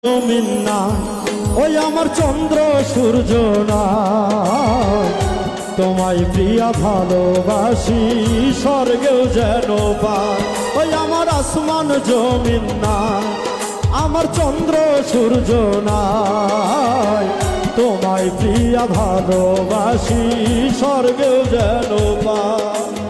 জমিন না, ওই আমার চন্দ্র সূর্য না, তোমায় প্রিয়া ভালোবাসি স্বর্গেও যেন পাই। ওই আমার আসমান জমিন না, আমার চন্দ্র সূর্য নাই, তোমায় প্রিয়া ভালোবাসি স্বর্গেও যেন পাই।